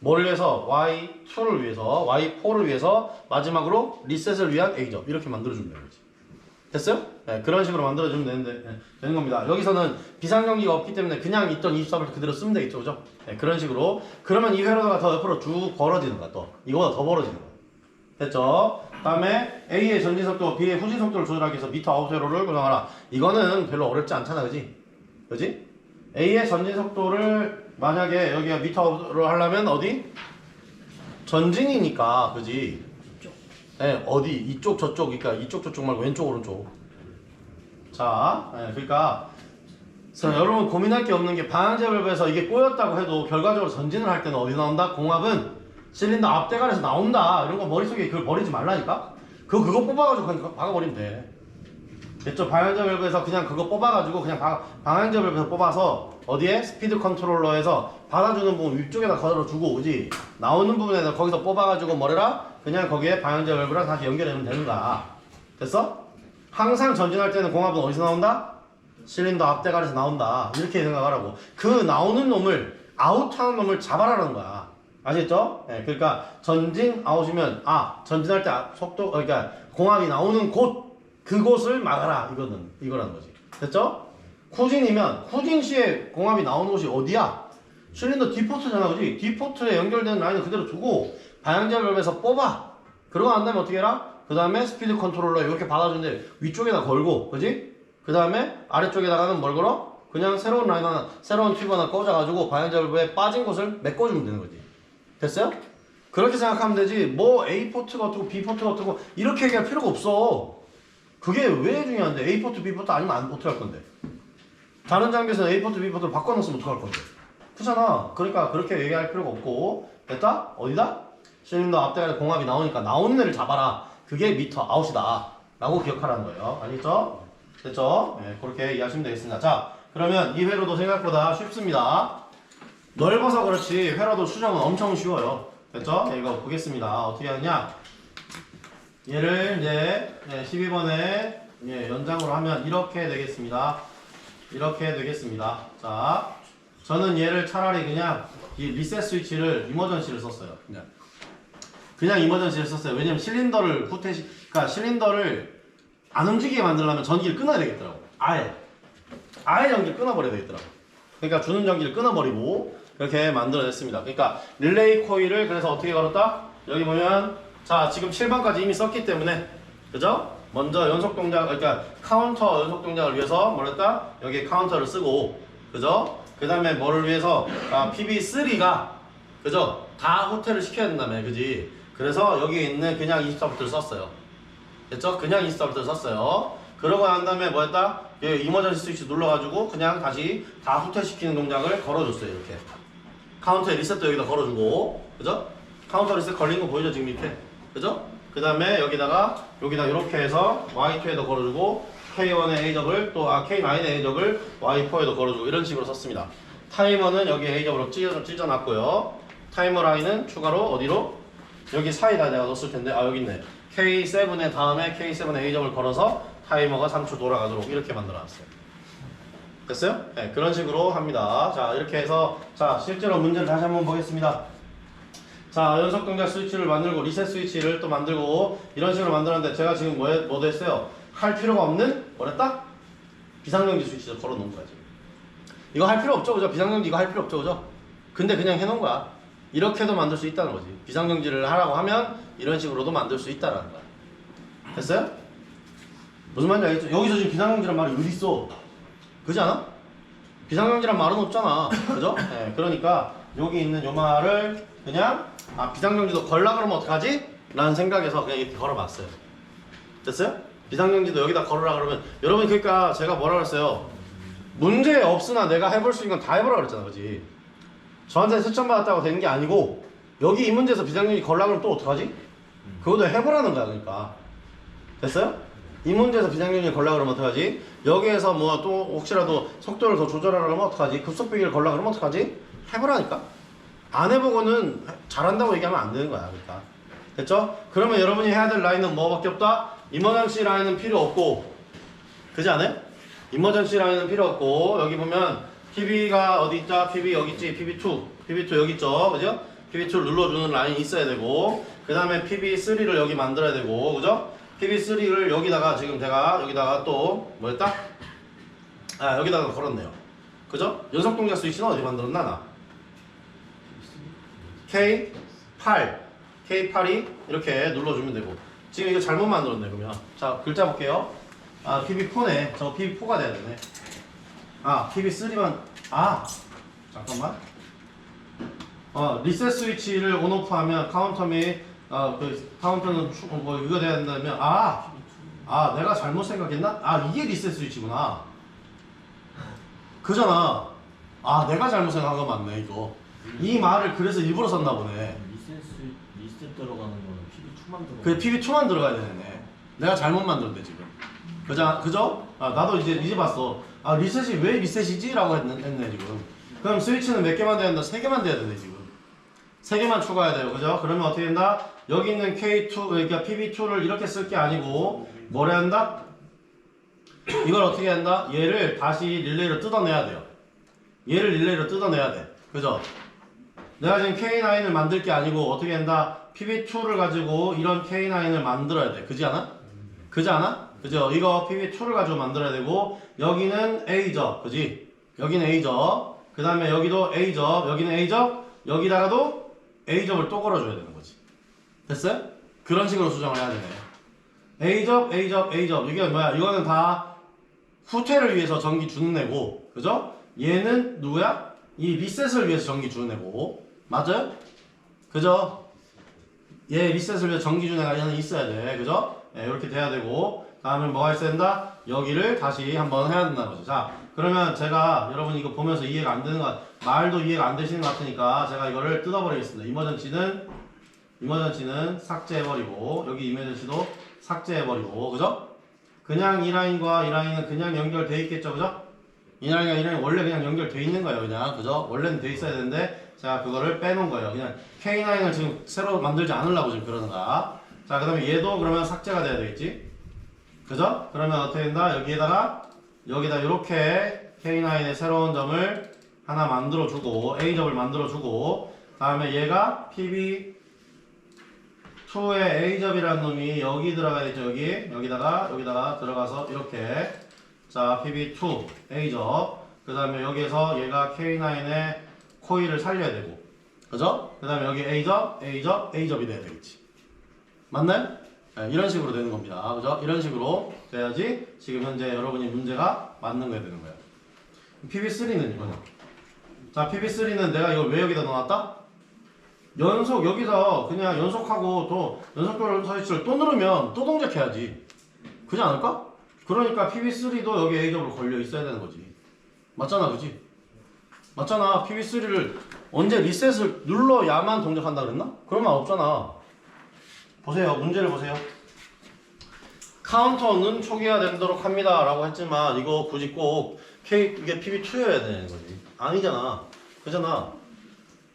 뭘 위해서? Y2를 위해서, Y4를 위해서, 마지막으로 리셋을 위한 A점. 이렇게 만들어주면 되는 거지. 됐어요? 네, 그런 식으로 만들어주면 되는 겁니다. 여기서는 비상경기가 없기 때문에 그냥 있던 24V 그대로 쓰면 되겠죠, 그죠? 네, 그런 식으로. 그러면 이 회로가 더 옆으로 쭉 벌어지는 거야, 또. 이거보다 더 벌어지는 거야. 됐죠? 다음에 A의 전진 속도, B의 후진 속도를 조절하기 위해서 미터 아웃 회로를 구성하라. 이거는 별로 어렵지 않잖아, 그지? 그지? A의 전진 속도를 만약에 여기가 미터 아웃으로 하려면 어디? 전진이니까, 그지? 네, 어디? 이쪽 저쪽, 그러니까 이쪽 저쪽 말고 왼쪽 오른쪽. 자, 네, 그러니까 여러분 고민할 게 없는 게 방향제 밸브에서 이게 꼬였다고 해도 결과적으로 전진을 할 때는 어디 나온다? 공합은 실린더 앞대가리에서 나온다. 이런 거 머릿속에 그걸 버리지 말라니까? 그거 뽑아가지고 그냥 박아버리면 돼. 됐죠? 방향제 밸브에서 그냥 그거 뽑아가지고 그냥 방향제 밸브에서 뽑아서 어디에? 스피드 컨트롤러에서 받아주는 부분 위쪽에다 걸어주고 오지. 나오는 부분에서 거기서 뽑아가지고 뭐래라? 그냥 거기에 방향제 밸브랑 다시 연결하면 되는 거야. 됐어? 항상 전진할 때는 공합은 어디서 나온다? 실린더 앞대가리에서 나온다. 이렇게 생각하라고. 그 나오는 놈을 아웃하는 놈을 잡아라는 거야. 아시겠죠? 네, 그러니까 전진 아웃이면 전진할 때 속도 그러니까 공합이 나오는 곳 그곳을 막아라. 이거라는 거지. 됐죠? 후진이면 후진 시에 공합이 나오는 곳이 어디야? 실린더 디포트잖아, 그지? 디포트에 연결되는 라인을 그대로 두고 방향제 밸브에서 뽑아. 그러고 난 다음에 어떻게 해라? 그 다음에 스피드 컨트롤러 이렇게 받아주는데 위쪽에다 걸고, 그지? 그 다음에 아래쪽에다가는 뭘 걸어? 그냥 새로운 라인 하나, 새로운 튜브 하나 꽂아가지고 방향제 밸브에 빠진 곳을 메꿔주면 되는 거지. 됐어요? 그렇게 생각하면 되지. 뭐 A 포트가 어떻고 B 포트가 어떻고 이렇게 얘기할 필요가 없어. 그게 왜 중요한데? A 포트, B 포트 아니면 안 포트 할 건데. 다른 장비에서는 A 포트, B 포트를 바꿔놨으면 어떡할 건데. 그렇잖아. 그러니까 그렇게 얘기할 필요가 없고. 됐다? 어디다? 실린더 앞대가리 공합이 나오니까 나오는 애를 잡아라. 그게 미터 아웃이다. 라고 기억하라는 거예요. 알겠죠? 됐죠? 네, 그렇게 이해하시면 되겠습니다. 자, 그러면 이 회로도 생각보다 쉽습니다. 넓어서 그렇지 회로도 수정은 엄청 쉬워요. 됐죠? 네, 이거 보겠습니다. 어떻게 하느냐? 얘를 이제 12번에 연장으로 하면 이렇게 되겠습니다. 이렇게 되겠습니다. 자, 저는 얘를 차라리 그냥 이 리셋 스위치를 이머전시를 썼어요. 그냥 이머전시를 썼어요. 왜냐면 실린더를 그러니까 실린더를 안 움직이게 만들려면 전기를 끊어야 되겠더라고. 아예 전기를 끊어버려야 되겠더라고. 그러니까 주는 전기를 끊어버리고 그렇게 만들어냈습니다. 그러니까 릴레이 코일을 그래서 어떻게 걸었다? 여기 보면 자 지금 7번까지 이미 썼기 때문에 그죠? 먼저 연속 동작 그러니까 카운터 연속 동작을 위해서 뭘 했다? 여기 카운터를 쓰고 그죠? 그 다음에 뭐를 위해서 PB3가 그죠? 다 호텔을 시켜야 된다며 그지? 그래서 여기 있는 그냥 24V를 썼어요. 됐죠? 그냥 24V를 썼어요. 그러고 난 다음에 뭐 했다? 여기 이머전시 스위치 눌러가지고 그냥 다시 다 후퇴시키는 동작을 걸어줬어요. 이렇게 카운터에 리셋도 여기다 걸어주고 그죠? 카운터 리셋 걸린 거 보이죠? 지금 이렇게 그죠? 그 다음에 여기다 이렇게 해서 Y2에도 걸어주고 K1의 A적을 또 K9의 A적을 Y4에도 걸어주고 이런 식으로 썼습니다. 타이머는 여기 A적으로 찢어놨고요. 타이머 라인은 추가로 어디로? 여기 사이에다 내가 넣었을 텐데 여기 있네. K7의 다음에 K7의 A점을 걸어서 타이머가 3초 돌아가도록 이렇게 만들어놨어요. 됐어요? 네, 그런 식으로 합니다. 자, 이렇게 해서 자, 실제로 문제를 다시 한번 보겠습니다. 자, 연속 동작 스위치를 만들고 리셋 스위치를 또 만들고 이런 식으로 만들었는데 제가 지금 뭐도 했어요? 할 필요가 없는 뭐랬다? 비상정지 스위치를 걸어놓은 거야 지금. 이거 할 필요 없죠, 그죠? 비상정지 이거 할 필요 없죠, 그죠? 근데 그냥 해놓은 거야. 이렇게도 만들 수 있다는 거지. 비상정지를 하라고 하면 이런 식으로도 만들 수 있다는 거야. 됐어요? 무슨 말인지 알겠죠? 여기서 지금 비상정지란 말이 어디 있어? 그지 않아? 비상정지란 말은 없잖아. 그죠? 네, 그러니까 여기 있는 요 말을 그냥 비상정지도 걸라 그러면 어떡하지? 라는 생각에서 그냥 이렇게 걸어봤어요. 됐어요? 비상정지도 여기다 걸으라 그러면 여러분 그러니까 제가 뭐라 그랬어요? 문제 없으나 내가 해볼 수 있는 건 다 해보라 그랬잖아. 그지? 저한테 채점 받았다고 되는 게 아니고 여기 이 문제에서 비상정지 걸라 그러면 또 어떡하지? 그것도 해보라는 거야. 그러니까 됐어요? 이 문제에서 비상정지 걸라 그러면 어떡하지? 여기에서 뭐 또 혹시라도 속도를 더 조절하라 그러면 어떡하지? 급속비기를 걸라 그러면 어떡하지? 해보라니까. 안 해보고는 잘한다고 얘기하면 안 되는 거야. 그러니까 됐죠? 그러면 여러분이 해야 될 라인은 뭐밖에 없다? 이머전시 라인은 필요 없고, 그지 않아요? 이머전시 라인은 필요 없고, 여기 보면 PB가 어디 있다? PB 여기 있지? PB2 여기 있죠? 그죠? PB2를 눌러주는 라인이 있어야 되고, 그 다음에 PB3를 여기 만들어야 되고, 그죠? PB3를 여기다가 지금 제가 여기다가 또 뭐였다? 여기다가 걸었네요. 그죠? 연속 동작 스위치는 어디 만들었나 나? K8이 이렇게 눌러주면 되고, 지금 이거 잘못 만들었네. 그러면 자, 글자 볼게요. PB4네. 저 PB4가 돼야 되네. PB3만 잠깐만. 리셋 스위치를 온오프 하면 카운터 및 그 카운터는 뭐 이거 돼야 된다면 내가 잘못 생각했나? 이게 리셋 스위치구나. 그잖아. 내가 잘못 생각한 거 맞네. 이거 이 말을 그래서 일부러 썼나 보네. 리셋 들어가는 거는 PB2만 들어가. 그 PB2만 들어가야 되네. 내가 잘못 만들었네 지금. 그죠? 나도 이제 봤어. 리셋이 왜 리셋이지? 라고 했네 지금. 그럼 스위치는 몇 개만 돼야 된다? 3개만 돼야 되네 지금. 3개만 추가해야 돼요. 그죠? 그러면 어떻게 된다? 여기 있는 K2, 그러니까 PB2를 이렇게 쓸 게 아니고 뭐라 한다? 이걸 어떻게 한다? 얘를 다시 릴레이로 뜯어내야 돼요. 얘를 릴레이로 뜯어내야 돼. 그죠? 내가 지금 K9을 만들 게 아니고 어떻게 한다? PB2를 가지고 이런 K9을 만들어야 돼. 그지 않아? 그지 않아? 그죠? 이거 PB2를 가지고 만들어야 되고, 여기는 A접. 그지? 여기는 A접. 그 다음에 여기도 A접. 여기는 A접. 여기다가도 A접을 또 걸어줘야 되는 거지. 됐어요? 그런 식으로 수정을 해야 되네. A접, A접, A접. 이게 뭐야? 이거는 다 후퇴를 위해서 전기 주는 애고, 그죠? 얘는 누구야? 이 리셋을 위해서 전기 주는 애고. 맞아요? 그죠? 얘 리셋을 위해서 전기 주는 애가 얘는 있어야 돼. 그죠? 이렇게 돼야 되고, 다음에 뭐가 있어야 된다? 여기를 다시 한번 해야 된다는 거죠. 자, 그러면 제가 여러분 이거 보면서 이해가 안 되는 것 말도 이해가 안 되시는 것 같으니까 제가 이거를 뜯어버리겠습니다. 이머전시는 삭제해버리고, 여기 이머전시도 삭제해버리고, 그죠? 그냥 이 라인과 이 라인은 그냥 연결돼 있겠죠, 그죠? 이 라인과 이 라인 원래 그냥 연결돼 있는 거예요, 그냥. 그죠? 원래는 돼 있어야 되는데 제가 그거를 빼놓은 거예요. 그냥 K9을 지금 새로 만들지 않으려고 지금 그러는 거야. 자, 그 다음에 얘도 그러면 삭제가 돼야 되겠지? 그죠? 그러면 어떻게 된다? 여기다 이렇게 K9의 새로운 점을 하나 만들어주고, A점을 만들어주고, 다음에 얘가 PB2의 A점이라는 놈이 여기 들어가야겠죠, 여기다가 들어가서 이렇게. 자, PB2 A점. 그 다음에 여기에서 얘가 K9의 코일을 살려야 되고, 그죠? 그 다음에 여기 A점이 돼야 되겠지. 맞나요? 네, 이런 식으로 되는 겁니다. 그죠? 이런 식으로 돼야지 지금 현재 여러분이 문제가 맞는 거야 되는 거예요. PB3는 이거냐? 자, PB3는 내가 이걸 왜 여기다 넣어놨다? 여기서 그냥 연속하고 또 연속도를 스위치를 또 누르면 또 동작해야지. 그지 않을까? 그러니까 PB3도 여기 A점으로 걸려 있어야 되는 거지. 맞잖아, 그지? 맞잖아. PB3를 언제 리셋을 눌러야만 동작한다 그랬나? 그런 말 없잖아. 보세요. 문제를 보세요. 카운터는 초기화되도록 합니다 라고 했지만 이거 굳이 꼭 이게 PB2여야 되는 거지. 아니잖아. 그잖아.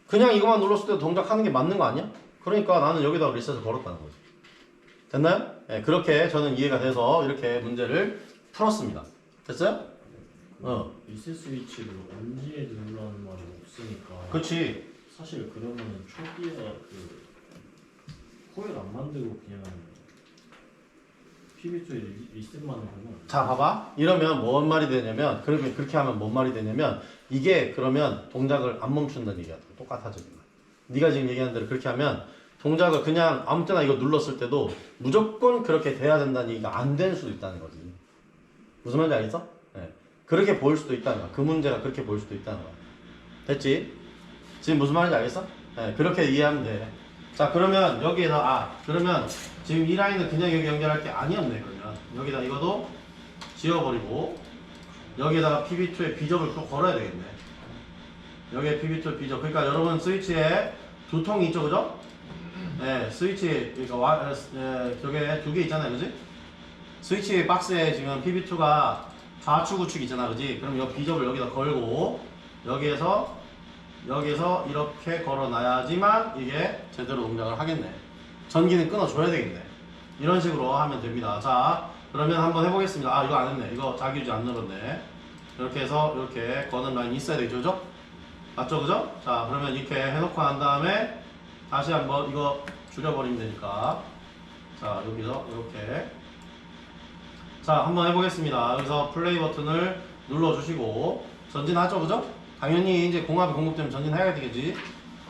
그냥 이거만 눌렀을 때 동작하는 게 맞는 거 아니야? 그러니까 나는 여기다 리셋을 걸었다는 거지. 됐나요? 예, 그렇게 저는 이해가 돼서 이렇게 문제를 풀었습니다. 됐어요? 리셋 스위치를 언제 누르라는 말이 없으니까. 그렇지. 사실 그러면은 초기에 그 코일 안 만들고 그냥 PB2에 리셋만 하면. 자, 봐봐. 이러면 뭔 말이 되냐면, 그렇게 하면 뭔 말이 되냐면, 이게 그러면 동작을 안 멈춘다는 얘기야. 똑같아져. 네가 지금 얘기하는 대로 그렇게 하면 동작을 그냥 아무 때나 이거 눌렀을 때도 무조건 그렇게 돼야 된다는 얘기가 안 될 수도 있다는 거지. 무슨 말인지 알겠어? 네. 그렇게 보일 수도 있다는 거야. 그 문제가 그렇게 보일 수도 있다는 거야. 됐지? 지금 무슨 말인지 알겠어? 네, 그렇게 이해하면 돼. 자, 그러면 여기에서 그러면 지금 이 라인은 그냥 여기 연결할 게 아니었네. 그러면 여기다 이거도 지워버리고 여기에다가 PB2에 비접을 또 걸어야 되겠네. 여기에 PB2 비접. 그러니까 여러분 스위치에 두 통이 있죠, 그죠? 네, 스위치 그러니까 저게 두 개 있잖아요, 그지? 스위치 박스에 지금 PB2가 좌측 우측 있잖아, 그지? 그럼 이 비접을 여기다 걸고 여기에서 이렇게 걸어놔야지만 이게 제대로 동작을 하겠네. 전기는 끊어줘야 되겠네. 이런 식으로 하면 됩니다. 자, 그러면 한번 해보겠습니다. 이거 안 했네. 이거 자기유지 안 눌렀네. 이렇게 해서 이렇게 거는 라인이 있어야 되죠, 그죠? 맞죠, 그죠? 자, 그러면 이렇게 해놓고 난 다음에 다시 한번 이거 줄여버리면 되니까. 자, 여기서 이렇게. 자, 한번 해보겠습니다. 여기서 플레이 버튼을 눌러주시고 전진하죠, 그죠? 당연히 이제 공합이 공급되면 전진해야 되겠지.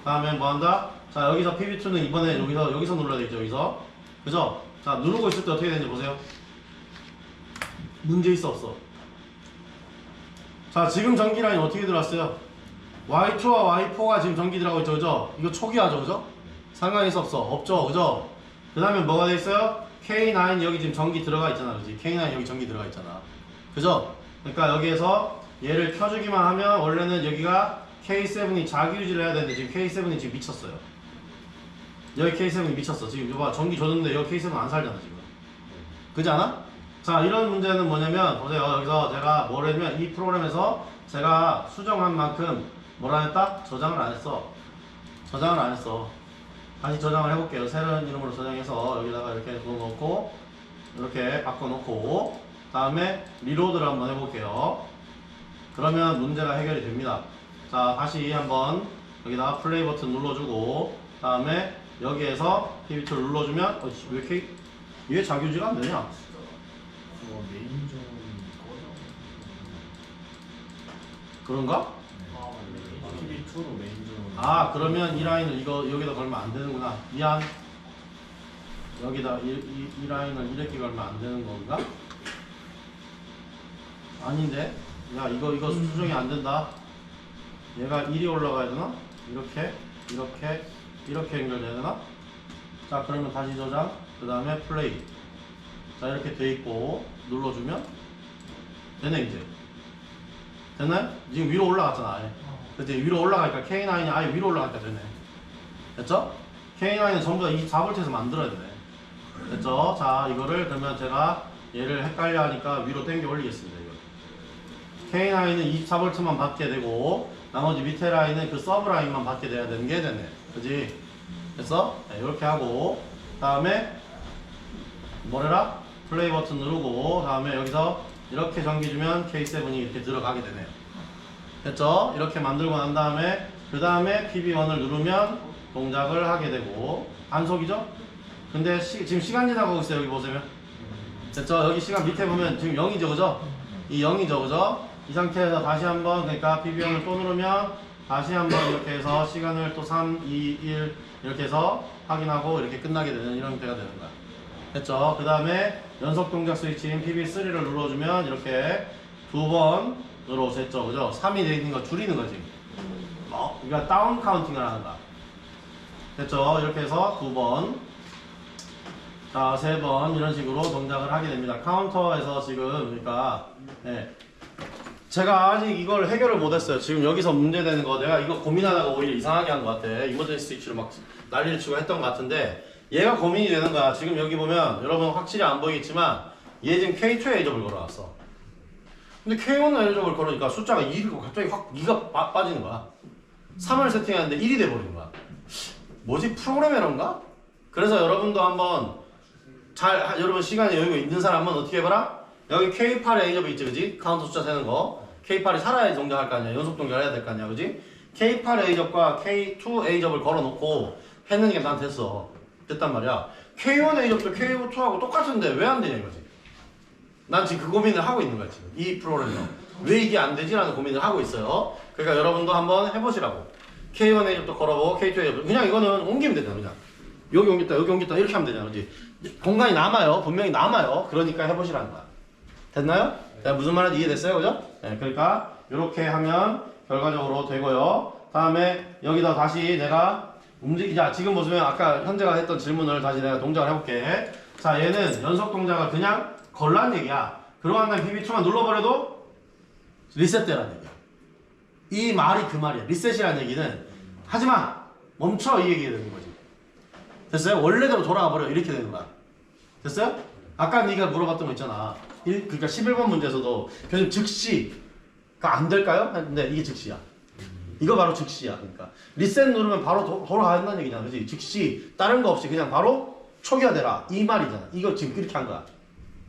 다음에 뭐 한다? 자, 여기서 PB2는 이번에 여기서 눌러야 되겠죠, 여기서. 그죠? 자, 누르고 있을 때 어떻게 되는지 보세요. 문제 있어, 없어? 자, 지금 전기 라인 어떻게 들어왔어요? Y2와 Y4가 지금 전기 들어가고 있죠, 그죠? 이거 초기화죠, 그죠? 상관이 있어, 없어? 없죠, 그죠? 그 다음에 뭐가 돼 있어요? K9 여기 지금 전기 들어가 있잖아, 그지? K9 여기 전기 들어가 있잖아. 그죠? 그러니까 여기에서 얘를 켜주기만 하면 원래는 여기가 K7이 자기 유지를 해야 되는데 지금 K7이 지금 미쳤어요. 여기 K7이 미쳤어. 지금 이거 봐, 전기 줬는데 여기 K7은 안 살잖아, 지금. 그지 않아? 자, 이런 문제는 뭐냐면 보세요. 여기서 제가 뭘 했냐면 이 프로그램에서 제가 수정한 만큼 뭐라 했다? 저장을 안 했어. 저장을 안 했어. 다시 저장을 해볼게요. 새로운 이름으로 저장해서 여기다가 이렇게 넣어놓고 이렇게 바꿔놓고 다음에 리로드를 한번 해볼게요. 그러면 문제가 해결이 됩니다. 자, 다시 한번 여기다가 플레이 버튼 눌러주고 다음에 여기에서 PB2를 눌러주면 왜 이렇게 왜 자기유지가 안 되냐? 메인존 꺼져. 그런가? PB2로 메인존. 그러면 이 라인을 여기다 걸면 안 되는구나. 미안. 여기다 이 라인을 이렇게 걸면 안 되는 건가? 아닌데? 야, 이거 수정이 안 된다. 얘가 1이 올라가야 되나? 이렇게 연결돼야 되나? 자, 그러면 다시 저장. 그 다음에 플레이. 자, 이렇게 돼 있고 눌러주면 되네, 이제. 됐나요? 지금 위로 올라갔잖아, 아예. 그치? 위로 올라가니까 K9이 아예 위로 올라가니까 되네. 됐죠? K9은 전부 다 24V에서 만들어야 되네. 됐죠? 자, 이거를 그러면 제가 얘를 헷갈려 하니까 위로 당겨 올리겠습니다, 이거. K9은 24V만 받게 되고 나머지 밑에 라인은 그 서브 라인만 받게 돼야 되는 게 되네. 그치? 됐어? 네, 이렇게 하고 다음에 뭐래라? 플레이 버튼 누르고 다음에 여기서 이렇게 전기 주면 K7이 이렇게 들어가게 되네요. 됐죠? 이렇게 만들고 난 다음에 그 다음에 PB1을 누르면 동작을 하게 되고 단속이죠? 근데 지금 시간 지나가고 있어요. 여기 보시면 됐죠? 여기 시간 밑에 보면 지금 0이죠, 그죠? 이 0이죠, 그죠? 이 상태에서 다시 한번 그러니까 PB1을 또 누르면 다시 한번 이렇게 해서 시간을 또 3, 2, 1 이렇게 해서 확인하고 이렇게 끝나게 되는 이런 형태가 되는 거야. 됐죠? 그 다음에 연속 동작 스위치인 PB3를 눌러주면 이렇게 두 번으로 됐죠, 그죠? 3이 되어 있는 거 줄이는 거지. 우리가 다운 카운팅을 하는 거야. 됐죠? 이렇게 해서 두 번, 자, 세 번 이런 식으로 동작을 하게 됩니다. 카운터에서 지금 그러니까 제가 아직 이걸 해결을 못했어요. 지금 여기서 문제되는 거 내가 이거 고민하다가 오히려 이상하게 한 것 같아. 이머전시 스위치를 막 난리를 치고 했던 것 같은데 얘가 고민이 되는 거야. 지금 여기 보면 여러분 확실히 안 보이겠지만 얘 지금 K2에 에이접을 걸어놨어. 근데 K1에 에이접을 걸으니까 숫자가 2고 갑자기 확 2가 빠지는 거야. 3을 세팅했는데 1이 돼버리는 거야. 뭐지? 프로그램 에러인가? 그래서 여러분도 한번 여러분 시간이 여유가 있는 사람은 어떻게 해봐라? 여기 K8의 A접이 있지, 그지? 카운터 숫자 세는 거. K8이 살아야 동작할 거 아니야. 연속 동작을 해야 될 거 아니야, 그지? K8 A접과 K2 A접을 걸어놓고 했는 게 난 됐어. 됐단 말이야. K1 A접도 K2하고 똑같은데 왜 안 되냐 이거지. 난 지금 그 고민을 하고 있는 거야, 지금. 이 프로그램이요. 왜 이게 안 되지라는 고민을 하고 있어요. 그러니까 여러분도 한번 해보시라고. K1 A접도 걸어보고 K2 A접도. 그냥 이거는 옮기면 되잖아, 그냥. 여기 옮겼다, 여기 옮겼다, 이렇게 하면 되잖아, 그지? 공간이 남아요. 분명히 남아요. 그러니까 해보시라는 거야. 됐나요? 자, 무슨 말인지 이해됐어요? 그죠? 네, 그러니까 이렇게 하면 결과적으로 되고요. 다음에 여기다 다시 내가 움직이자. 지금 보시면 아까 현재가 했던 질문을 다시 내가 동작을 해볼게. 자, 얘는 연속 동작을 그냥 걸란 얘기야. 그러고 난 다음에 PB2만 눌러버려도 리셋되라는 얘기야. 이 말이 그 말이야. 리셋이라는 얘기는 하지마! 멈춰! 이 얘기가 되는 거지. 됐어요? 원래대로 돌아가 버려. 이렇게 되는 거야. 됐어요? 아까 네가 물어봤던 거 있잖아. 그러니까 11번 문제에서도 교수님 즉시가 안 될까요? 근데 이게 즉시야. 이거 바로 즉시야. 그러니까 리셋 누르면 바로 돌아간다는 얘기잖아. 그렇지? 즉시 다른 거 없이 그냥 바로 초기화되라. 이 말이잖아. 이거 지금 이렇게 한 거야.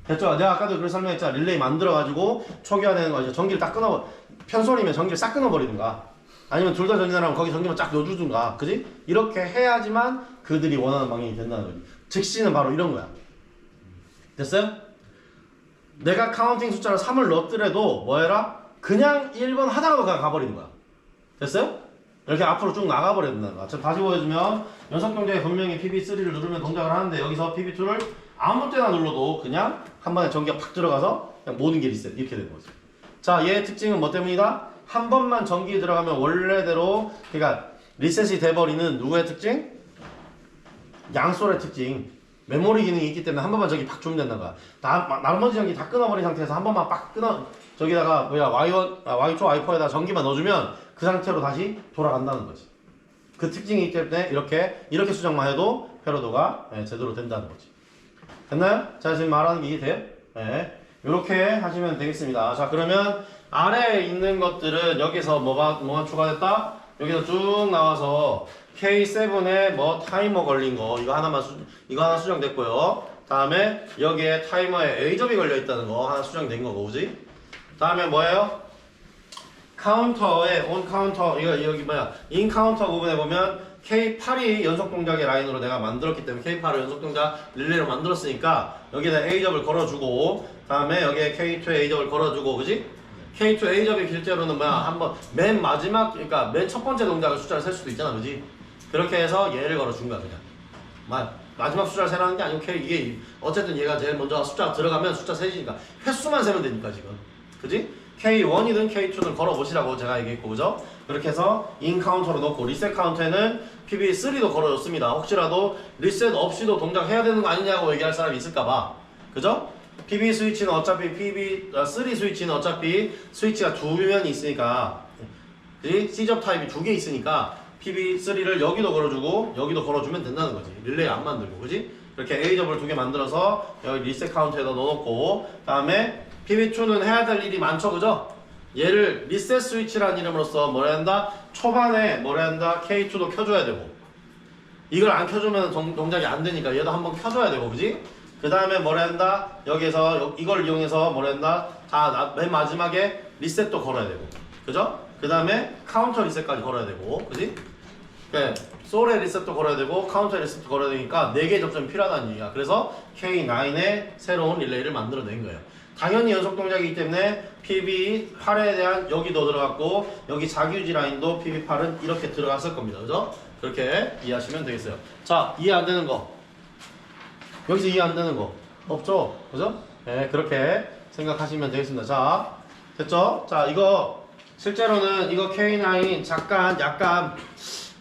됐죠? 내가 아까도 그렇게 설명했잖아. 릴레이 만들어가지고 초기화되는 거. 전기를 딱 끊어버. 편손이면 전기를 싹 끊어버리든가. 아니면 둘 다 전기나라면 거기 전기만 쫙 넣어주든가. 그지? 이렇게 해야지만 그들이 원하는 방향이 된다는 거지. 즉시는 바로 이런 거야. 됐어요? 내가 카운팅 숫자를 3을 넣었더라도 뭐 해라? 그냥 1번 하다가도 그냥 가버리는 거야. 됐어요? 이렇게 앞으로 쭉 나가버려야 된다는 거야. 다시 보여주면 연속 동작에 분명히 PB3를 누르면 동작을 하는데 여기서 PB2를 아무 때나 눌러도 그냥 한 번에 전기가 팍 들어가서 그냥 모든 게 리셋 이렇게 되는 거죠. 자, 얘의 특징은 뭐 때문이다? 한 번만 전기 들어가면 원래대로 그러니까 리셋이 돼버리는 누구의 특징? 양솔의 특징. 메모리 기능이 있기 때문에 한 번만 저기 팍 주면 된다는 거야. 나머지 전기 다 끊어버린 상태에서 한 번만 팍 끊어 저기다가 뭐야 Y1, Y2, Y4에다 전기만 넣어주면 그 상태로 다시 돌아간다는 거지. 그 특징이 있기 때문에 이렇게 수정만 해도 패러도가 제대로 된다는 거지. 됐나요? 자, 지금 말하는 게 이해돼요? 네. 이렇게 하시면 되겠습니다. 자, 그러면 아래에 있는 것들은 여기서 뭐가 추가됐다? 여기서 쭉 나와서 K7에 뭐 타이머 걸린 거 이거 하나 수정됐고요. 다음에 여기에 타이머에 A접이 걸려 있다는 거 하나 수정된 거고, 그지? 다음에 뭐예요? 카운터에 온 카운터 이거 여기 뭐야? 인 카운터 부분에 보면 K8이 연속 동작의 라인으로 내가 만들었기 때문에 K8을 연속 동작 릴레이로 만들었으니까 여기다 A접을 걸어주고 다음에 여기에 K2에 A접을 걸어주고, 그지? K2 A접이 실제로는 뭐야? 한번 맨 마지막 그러니까 맨 첫 번째 동작을 숫자를 셀 수도 있잖아, 그지? 그렇게 해서 얘를 걸어준 거야, 그냥. 마지막 숫자를 세라는 게 아니고 이게 어쨌든 얘가 제일 먼저 숫자가 들어가면 숫자 셋이니까 횟수만 세면 되니까 지금, 그지? K1이든 K2는 걸어보시라고 제가 얘기했고, 그죠? 그렇게 해서 인 카운터로 넣고 리셋 카운터에는 PB3도 걸어줬습니다. 혹시라도 리셋 없이도 동작해야 되는 거 아니냐고 얘기할 사람이 있을까봐, 그죠? PB 스위치는 어차피 PB3 스위치는 어차피 스위치가 두 면이 있으니까, 그지? C접 타입이 두 개 있으니까 PB3를 여기도 걸어주고 여기도 걸어주면 된다는 거지. 릴레이 안 만들고, 그지? 이렇게 A접을 두 개 만들어서 여기 리셋 카운터에다 넣어놓고 다음에 PB2는 해야 될 일이 많죠, 그죠? 얘를 리셋 스위치라는 이름으로써 뭐라 한다? 초반에 뭐라 한다? K2도 켜줘야 되고 이걸 안 켜주면 동작이 안 되니까 얘도 한번 켜줘야 되고, 그지? 그 다음에 뭐라 한다? 여기에서 이걸 이용해서 뭐라 한다? 맨 마지막에 리셋도 걸어야 되고, 그죠? 그 다음에 카운터 리셋까지 걸어야 되고, 그지? 네, 솔의 리셋도 걸어야 되고 카운터 리셋도 걸어야 되니까 4개의 접점이 필요하다는 얘기야. 그래서 K9의 새로운 릴레이를 만들어낸 거예요. 당연히 연속 동작이기 때문에 PB8에 대한 여기도 들어갔고 여기 자기유지 라인도 PB8은 이렇게 들어갔을 겁니다. 그죠? 그렇게 이해하시면 되겠어요. 자, 이해 안 되는 거 여기서 이해 안 되는 거 없죠? 그죠? 네, 그렇게 생각하시면 되겠습니다. 자, 됐죠? 자, 이거 실제로는 이거 K9 약간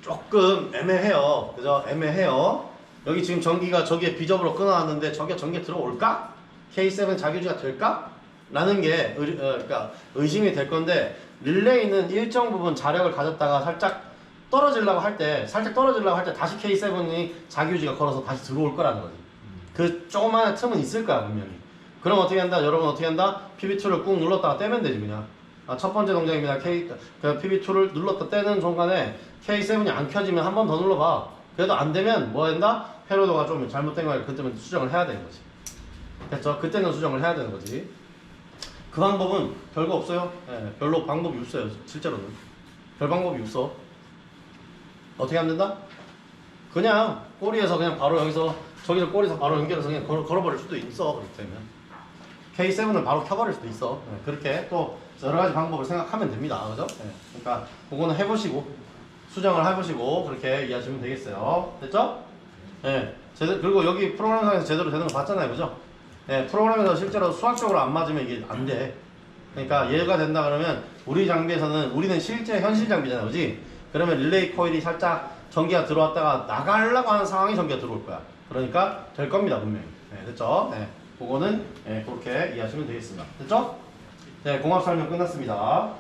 조금 애매해요. 그죠? 애매해요. 여기 지금 전기가 저기에 비접으로 끊어놨는데 저게 전기에 들어올까? K7 자기유지가 될까? 라는 게 그러니까 의심이 될 건데 릴레이는 일정 부분 자력을 가졌다가 살짝 떨어지려고 할 때 다시 K7이 자기유지가 걸어서 다시 들어올 거라는 거지. 그 조그마한 틈은 있을 거야, 분명히. 그럼 어떻게 한다? 여러분 어떻게 한다? PB2를 꾹 눌렀다가 떼면 되지, 그냥. 첫 번째 동작입니다. PB2를 눌렀다 떼는 순간에 K7이 안 켜지면 한 번 더 눌러봐. 그래도 안 되면 뭐 된다? 회로도가 좀 잘못된 거야. 그때는 수정을 해야 되는 거지. 됐죠? 그때는 수정을 해야 되는 거지. 그 방법은 별거 없어요. 예, 별로 방법이 없어요. 실제로는 별 방법이 없어. 어떻게 하면 된다? 그냥 꼬리에서 그냥 바로 여기서 저기서 꼬리에서 바로 연결해서 그냥 걸어버릴 수도 있어. 그렇기 때문에 K7을 바로 켜버릴 수도 있어. 예, 그렇게 또 여러 가지 방법을 생각하면 됩니다. 그죠? 예, 그러니까 그거는 해보시고 수정을 해보시고 그렇게 이해하시면 되겠어요. 됐죠? 예. 그리고 여기 프로그램상에서 제대로 되는 거 봤잖아요. 그죠? 예, 프로그램에서 실제로 수학적으로 안 맞으면 이게 안 돼. 그러니까 얘가 된다 그러면 우리 장비에서는 우리는 실제 현실 장비잖아. 그지? 그러면 릴레이 코일이 살짝 전기가 들어왔다가 나가려고 하는 상황이 전기가 들어올 거야. 그러니까 될 겁니다. 분명히. 네, 됐죠? 네. 그거는 네, 그렇게 이해하시면 되겠습니다. 됐죠? 네, 공합 설명 끝났습니다.